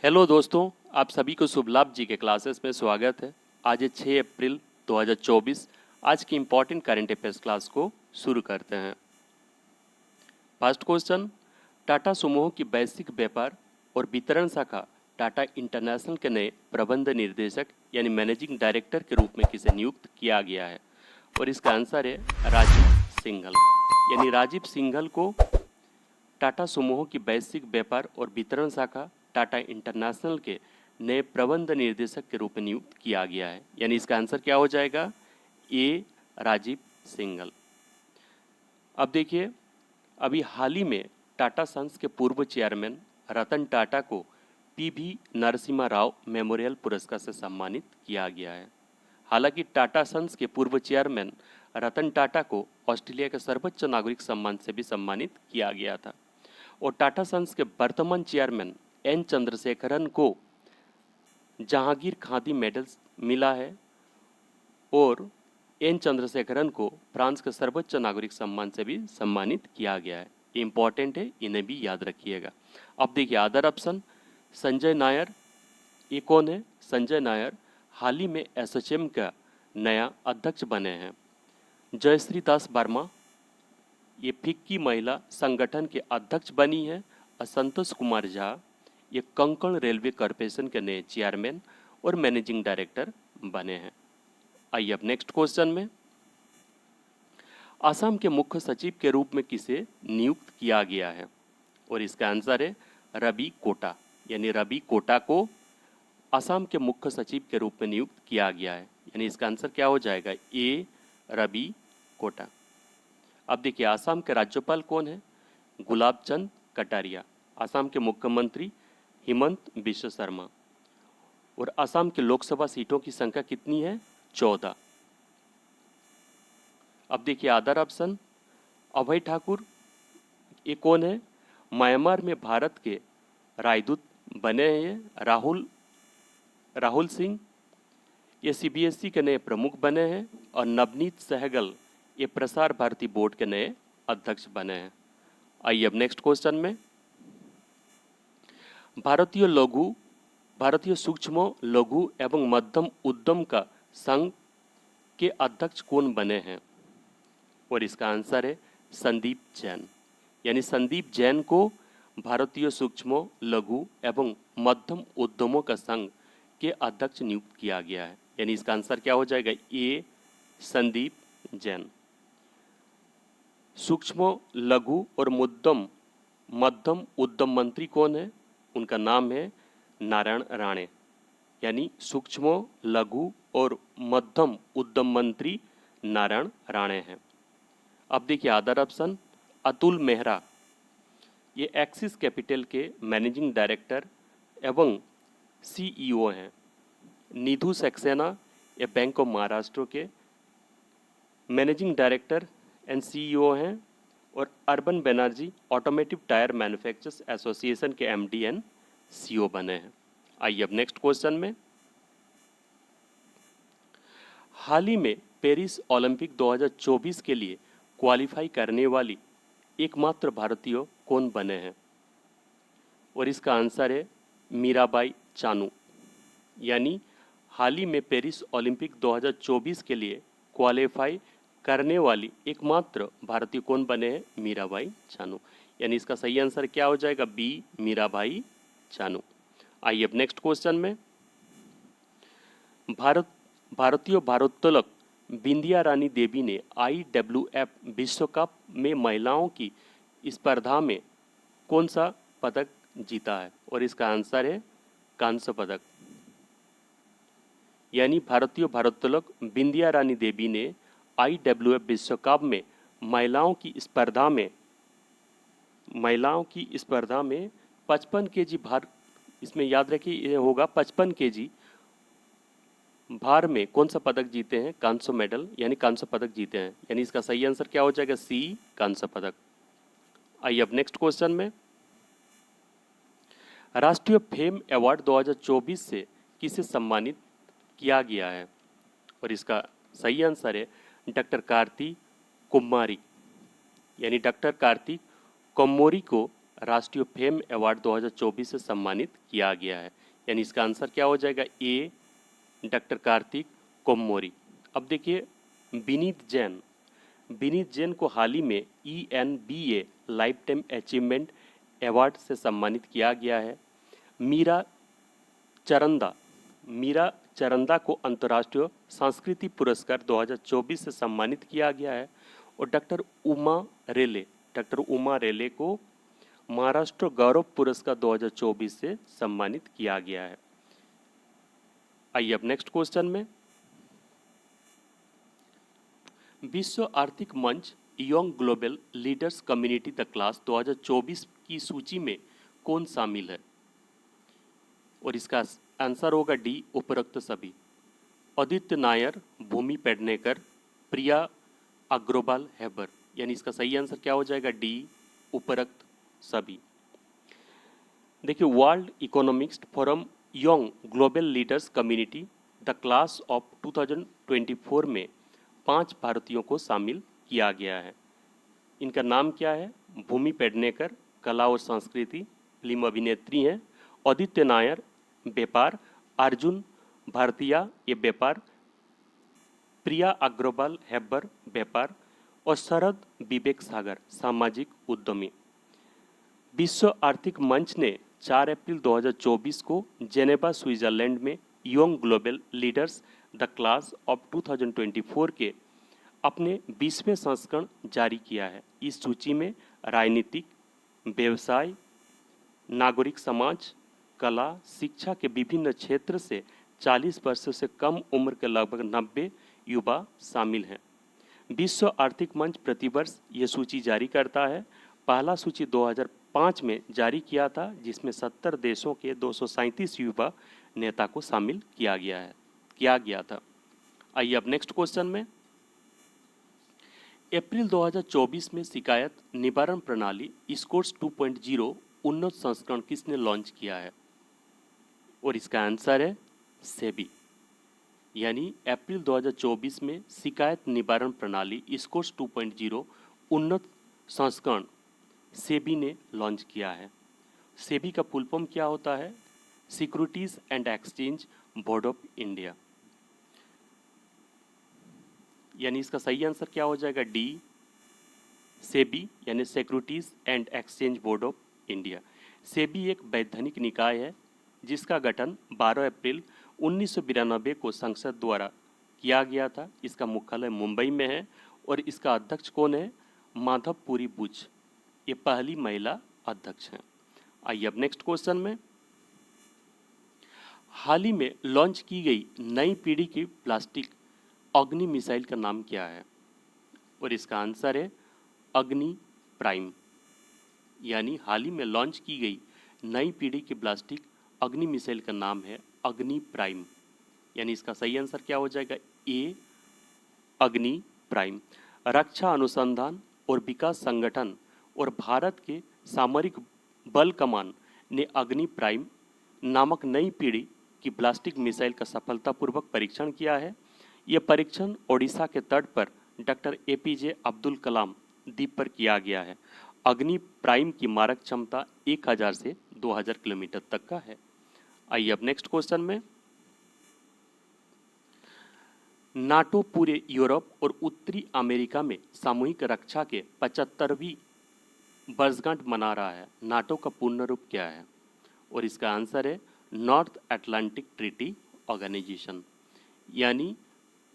Hello दोस्तों, आप सभी को शुभ लाभ जी के क्लासेस में स्वागत है। आज है 6 अप्रैल 2024। आज की इम्पोर्टेंट करंट अफेयर्स क्लास को शुरू करते हैं। फर्स्ट क्वेश्चन, टाटा समूह की वैश्विक व्यापार और वितरण शाखा टाटा इंटरनेशनल के नए प्रबंध निर्देशक यानी मैनेजिंग डायरेक्टर के रूप में किसे नियुक्त किया गया है? और इसका आंसर है राजीव सिंघल। यानी राजीव सिंघल को टाटा समूह की वैश्विक व्यापार और वितरण शाखा टाटा इंटरनेशनल के नए प्रबंध निर्देशक के रूप में नियुक्त किया गया है। यानी इसका आंसर क्या हो जाएगा? ए राजीव सिंघल। अब देखिए, अभी हाल ही में टाटा सन्स के पूर्व चेयरमैन रतन टाटा को पीवी नरसिम्हा राव मेमोरियल पुरस्कार से सम्मानित किया गया है। हालांकि टाटा सन्स के पूर्व चेयरमैन रतन टाटा को ऑस्ट्रेलिया के सर्वोच्च नागरिक सम्मान से भी सम्मानित किया गया था। और टाटा सन्स के वर्तमान चेयरमैन एन चंद्रशेखरन को जहांगीर खादी मेडल मिला है और एन चंद्रशेखरन को फ्रांस के सर्वोच्च नागरिक सम्मान से भी सम्मानित किया गया है। ये इंपॉर्टेंट है, इन्हें भी याद रखिएगा। अब देखिए अदर ऑप्शन, संजय नायर। ये कौन है? संजय नायर हाल ही में एसोचैम का नया अध्यक्ष बने हैं। जयश्री दास वर्मा, ये फिक्की महिला संगठन के अध्यक्ष बनी है। और संतोष कुमार झा, ये कंकण रेलवे कॉरपोरेशन के नए चेयरमैन और मैनेजिंग डायरेक्टर बने हैं। आइए अब नेक्स्ट क्वेश्चन में, असम के मुख्य सचिव के रूप में किसे नियुक्त किया गया है? और इसका आंसर है रवि कोटा। यानी रवि कोटा को असम के मुख्य सचिव के रूप में नियुक्त किया गया है। यानी इसका आंसर क्या हो जाएगा? ए रवि कोटा। अब देखिए असम के राज्यपाल कौन है? गुलाब चंद कटारिया। असम के मुख्यमंत्री हिमंत बिश्व शर्मा। और असम के लोकसभा सीटों की संख्या कितनी है? 14। अब देखिए अदर ऑप्शन, अभय ठाकुर। ये कौन है? म्यांमार में भारत के राजदूत बने हैं। राहुल सिंह, ये सीबीएसई के नए प्रमुख बने हैं। और नवनीत सहगल, ये प्रसार भारती बोर्ड के नए अध्यक्ष बने हैं। आइए अब नेक्स्ट क्वेश्चन में, भारतीय सूक्ष्म लघु एवं मध्यम उद्यम का संघ के अध्यक्ष कौन बने हैं? और इसका आंसर है संदीप जैन। यानी संदीप जैन को भारतीय सूक्ष्म लघु एवं मध्यम उद्यमों का संघ के अध्यक्ष नियुक्त किया गया है। यानी इसका आंसर क्या हो जाएगा? ए संदीप जैन। सूक्ष्म लघु और मध्यम उद्यम मंत्री कौन है? उनका नाम है नारायण राणे। यानी सूक्ष्म लघु और मध्यम उद्यम मंत्री नारायण राणे हैं। अब देखिए अदर ऑप्शन, अतुल मेहरा, ये एक्सिस कैपिटल के मैनेजिंग डायरेक्टर एवं सीईओ हैं। निधु सक्सेना, ये बैंक ऑफ महाराष्ट्र के मैनेजिंग डायरेक्टर एंड सीईओ हैं। और urban Banerjee, automotive tyre manufacturers association के एमडी एंड सीईओ बने हैं। आइए अब नेक्स्ट क्वेश्चन में, हाल ही में पेरिस ओलंपिक 2024 के लिए क्वालिफाई करने वाली एकमात्र भारतीय कौन बने हैं? और इसका आंसर है मीराबाई चानू। यानी हाल ही में पेरिस ओलंपिक 2024 के लिए क्वालिफाई करने वाली एकमात्र भारतीय कौन बने हैं? मीराबाई चानू। यानी इसका सही आंसर क्या हो जाएगा? बी मीराबाई चानू। आइए अब नेक्स्ट क्वेश्चन में, भारतीय भारोत्तोलक बिंदिया रानी देवी ने IWF विश्व कप में महिलाओं की स्पर्धा में कौन सा पदक जीता है? और इसका आंसर है कांस्य पदक। यानी भारतीय भारोत्तोलक बिंदिया रानी देवी ने IWF विश्व कप में महिलाओं की स्पर्धा में 55 केजी भार, इसमें याद रखिए ये होगा 55 केजी भार में कौन सा पदक जीते हैं? कांस्य मेडल, यानी कांस्य पदक जीते हैं। यानी इसका सही आंसर क्या हो जाएगा? सी कांस्य पदक। आइए अब नेक्स्ट क्वेश्चन में, राष्ट्रीय फेम अवार्ड 2024 से किसे सम्मानित किया गया है? और इसका सही आंसर है डॉक्टर कार्तिक कुम्मारी। यानी डॉक्टर कार्तिक कोम्मोरी को राष्ट्रीय फेम अवार्ड 2024 से सम्मानित किया गया है? यानी इसका आंसर क्या हो जाएगा? ए डॉक्टर कार्तिक कोम्मोरी। अब देखिए विनीत जैन को हाल ही में ENBA life time achievement award से सम्मानित किया गया है। मीरा चरंदा को अंतर्राष्ट्रीय सांस्कृतिक पुरस्कार 2024 से सम्मानित किया गया है। और डॉक्टर उमा रेले को महाराष्ट्र गौरव पुरस्कार 2024 से सम्मानित किया गया है। आइए अब नेक्स्ट क्वेश्चन में, विश्व आर्थिक मंच young global leaders community the class 2024 की सूची में कौन शामिल है? और इसका आंसर होगा डी उपरोक्त सभी। आदित्य नायर, भूमि पेडनेकर, प्रिया अग्रवाल हैबर। यानी इसका सही आंसर क्या हो जाएगा? डी उपरोक्त सभी। देखिए world economics forum young global leaders community the class of 2024 में 5 भारतीयों को शामिल किया गया है। इनका नाम क्या है? भूमि पेडनेकर, कला और संस्कृति, फिल्म अभिनेत्री हैं। आदित्य नायर, व्यापार। अर्जुन भारतीया, ये व्यापार। प्रिया अग्रवाल हैबर, व्यापार। और शरद विवेक सागर, सामाजिक उद्यमी। विश्व आर्थिक मंच ने 4 अप्रैल 2024 को जेनेवा स्विट्जरलैंड में young global leaders the class of 2024 के अपने 20वें संस्करण जारी किया है। इस सूची में राजनीतिक, व्यवसाय, नागरिक समाज, कला, शिक्षा के विभिन्न क्षेत्र से 40 वर्षों से कम उम्र के लगभग 90 युवा शामिल हैं। विश्व आर्थिक मंच प्रतिवर्ष ये सूची जारी करता है। पहला सूची 2005 में जारी किया था, जिसमें 70 देशों के 237 युवा नेता को शामिल किया गया था। आइए अब नेक्स्ट क्वेश्चन में, अप्रैल 2024 में शिकायत निवारण प्रणाली स्कोर्स 2.0 उन्नत संस्करण किसने लॉन्च किया है? और इसका आंसर है सेबी। यानी अप्रैल 2024 में शिकायत निवारण प्रणाली स्कोर्स 2.0 उन्नत संस्करण सेबी ने लॉन्च किया है। सेबी का फुल फॉर्म क्या होता है? Securities and exchange board of India. यानी इसका सही आंसर क्या हो जाएगा? डी सेबी, यानी securities and exchange board of India. SEBI एक वैधानिक निकाय है जिसका गठन 12 अप्रैल 1992 को संसद द्वारा किया गया था। इसका मुख्यालय मुंबई में है और इसका अध्यक्ष कौन है? माधवपुरी बुच, ये पहली महिला अध्यक्ष हैं। आइए अब नेक्स्ट क्वेश्चन में, हाल ही में लॉन्च की गई नई पीढ़ी की प्लास्टिक अग्नि मिसाइल का नाम क्या है? और इसका आंसर है अग्नि प्राइम। यानी हाल ही में लॉन्च की गई नई पीढ़ी की प्लास्टिक अग्नि मिसाइल का नाम है अग्नि प्राइम। यानी इसका सही आंसर क्या हो जाएगा? ए अग्नि प्राइम। रक्षा अनुसंधान और विकास संगठन और भारत के सामरिक बल कमान ने अग्नि प्राइम नामक नई पीढ़ी की प्लास्टिक मिसाइल का सफलतापूर्वक परीक्षण किया है। यह परीक्षण ओडिशा के तट पर डॉक्टर APJ अब्दुल कलाम द्वीप पर किया गया है। अग्नि प्राइम की मारक क्षमता 1000 से 2000 किलोमीटर तक का है। आइए अब नेक्स्ट क्वेश्चन में, नाटो पूरे यूरोप और उत्तरी अमेरिका में सामूहिक रक्षा के 75वीं वर्षगांठ मना रहा है। नाटो का पूर्ण रूप क्या है? और इसका आंसर है नॉर्थ अटलांटिक ट्रीटी ऑर्गेनाइजेशन। यानी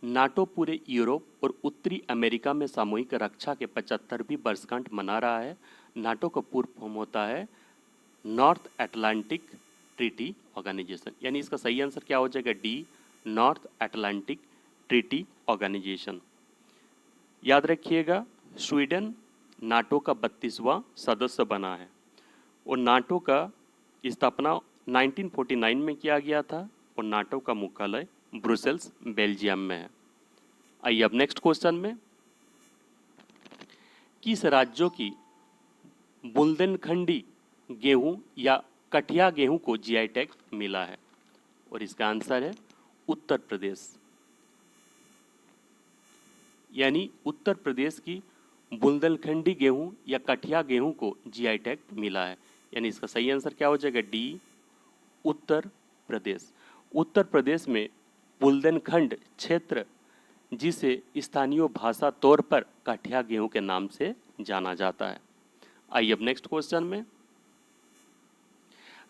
नाटो पूरे यूरोप और उत्तरी अमेरिका में सामूहिक रक्षा के 75वीं वर्षगांठ मना रहा है। नाटो का पूर्ण फॉर्म होता है नॉर्थ अटलांटिक ट्रीटी ऑर्गेनाइजेशन। यानी इसका सही आंसर क्या हो जाएगा? D North Atlantic Treaty Organization. याद रखिएगा, स्वीडन नाटो का 32वां सदस्य बना है और नाटो का स्थापना 1949 में किया गया था और नाटो का मुख्यालय ब्रुसेल्स बेल्जियम में है। आइए अब नेक्स्ट क्वेश्चन में, किस राज्यों की बुंदेलखंडी गेहूं या कठिया गेहूं को GI टैग मिला है? और इसका आंसर है उत्तर प्रदेश। यानी उत्तर प्रदेश की बुंदेलखंडी गेहूं या कठिया गेहूं को जीआई टैग मिला है। यानी इसका सही आंसर क्या हो जाएगा? डी, उत्तर प्रदेश। उत्तर प्रदेश में बुंदेलखंड क्षेत्र, जिसे स्थानीय भाषा तौर पर कठिया गेहूं के नाम से जाना जाता है। आइए अब नेक्स्ट क्वेश्चन में।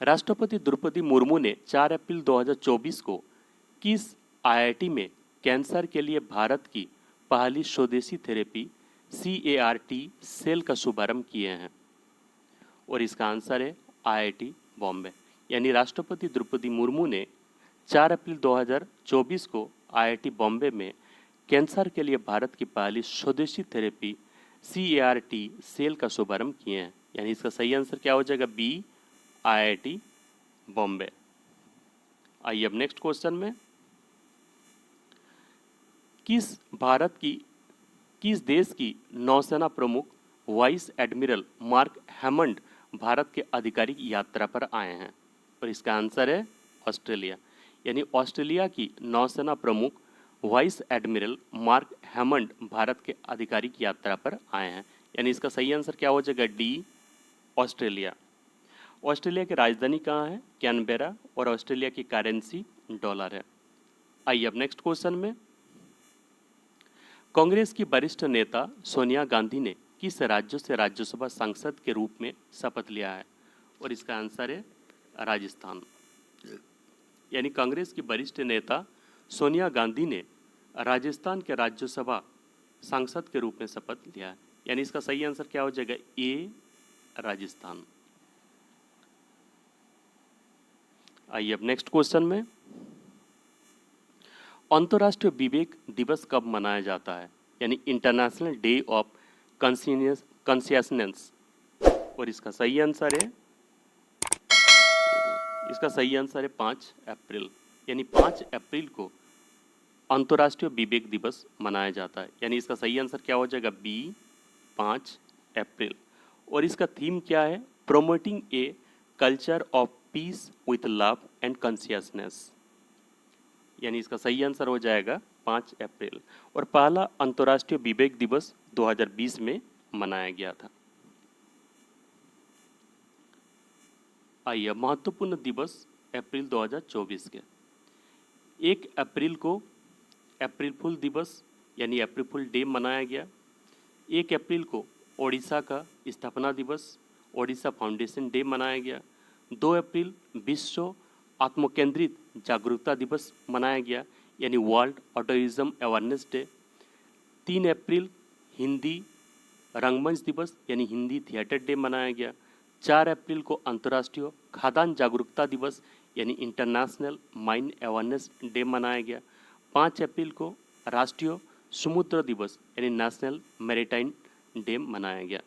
राष्ट्रपति द्रौपदी मुर्मू ने 4 अप्रैल 2024 को किस आईआईटी में कैंसर के लिए भारत की पहली स्वदेशी थेरेपी CAR-T सेल का शुभारंभ किए हैं? और इसका आंसर है आईआईटी बॉम्बे। यानी राष्ट्रपति द्रौपदी मुर्मू ने 4 अप्रैल 2024 को आईआईटी बॉम्बे में कैंसर के लिए भारत की पहली स्वदेशी थेरेपी CAR-T सेल का शुभारंभ किए हैं। यानी इसका सही आंसर क्या हो जाएगा? B, IIT Bombay. आइए अब नेक्स्ट क्वेश्चन में। किस देश की नौसेना प्रमुख vice admiral mark Hammond Bharat के आधिकारिक यात्रा पर आए हैं? और इसका आंसर है ऑस्ट्रेलिया। यानी ऑस्ट्रेलिया की नौसेना प्रमुख vice admiral mark Hammond Bharat के आधिकारिक यात्रा पर आए हैं। यानी इसका सही आंसर क्या हो जाएगा? D, Australia. ऑस्ट्रेलिया की राजधानी कहाँ है? कैनबेरा। और ऑस्ट्रेलिया की करेंसी डॉलर है। आइए अब नेक्स्ट क्वेश्चन में। कांग्रेस की वरिष्ठ नेता सोनिया गांधी ने किस राज्य से राज्यसभा सांसद के रूप में शपथ लिया है? और इसका आंसर है राजस्थान। यानी कांग्रेस की वरिष्ठ नेता सोनिया गांधी ने राजस्थान के राज्यसभा सांसद के रूप में शपथ लिया है। यानी इसका सही आंसर क्या हो जाएगा? ए, राजस्थान। आइए अब नेक्स्ट क्वेश्चन में। अंतर्राष्ट्रीय विवेक दिवस कब मनाया जाता है? यानी इंटरनेशनल डे ऑफ कॉन्शियसनेस। और इसका सही आंसर है 5 अप्रैल। यानी 5 अप्रैल को अंतर्राष्ट्रीय विवेक दिवस मनाया जाता है। यानी इसका सही आंसर क्या हो जाएगा? बी, 5 अप्रैल। और इसका थीम क्या है? Promoting a culture of peace with love and consciousness. यानी इसका सही आंसर हो जाएगा 5 अप्रैल। और पहला अंतर्राष्ट्रीय विवेक दिवस 2020 में मनाया गया था। आइए महत्वपूर्ण दिवस अप्रैल 2024 के। 1 अप्रैल को अप्रैल फूल दिवस यानी अप्रैल फूल डे मनाया गया। 1 अप्रैल को ओडिशा का स्थापना दिवस, ओडिशा फाउंडेशन डे मनाया गया। 2 अप्रैल विश्व आत्मकेंद्रित जागरूकता दिवस मनाया गया, यानी वर्ल्ड ऑटिज्म अवेयरनेस डे। 3 अप्रैल हिंदी रंगमंच दिवस यानी हिंदी थिएटर डे मनाया गया। 4 अप्रैल को अंतर्राष्ट्रीय खाद्यान्न जागरूकता दिवस यानी इंटरनेशनल माइन अवेयरनेस डे मनाया गया। 5 अप्रैल को राष्ट्रीय समुद्र दिवस यानी नेशनल मैरीटाइम डे मनाया गया।